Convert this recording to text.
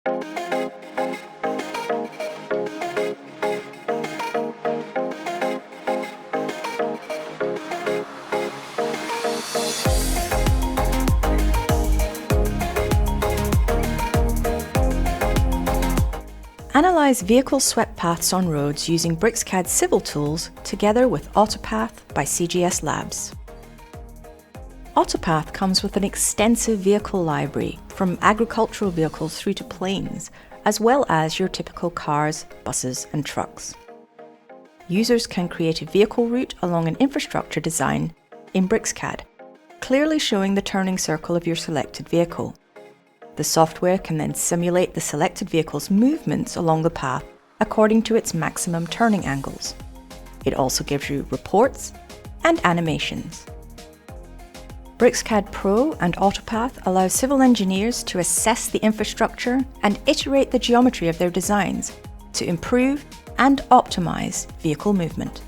Analyze vehicle swept paths on roads using BricsCAD civil tools together with Autopath by CGS Labs. Autopath comes with an extensive vehicle library, from agricultural vehicles through to planes, as well as your typical cars, buses and trucks. Users can create a vehicle route along an infrastructure design in BricsCAD, clearly showing the turning circle of your selected vehicle. The software can then simulate the selected vehicle's movements along the path according to its maximum turning angles. It also gives you reports and animations. BricsCAD Pro and Autopath allow civil engineers to assess the infrastructure and iterate the geometry of their designs to improve and optimize vehicle movement.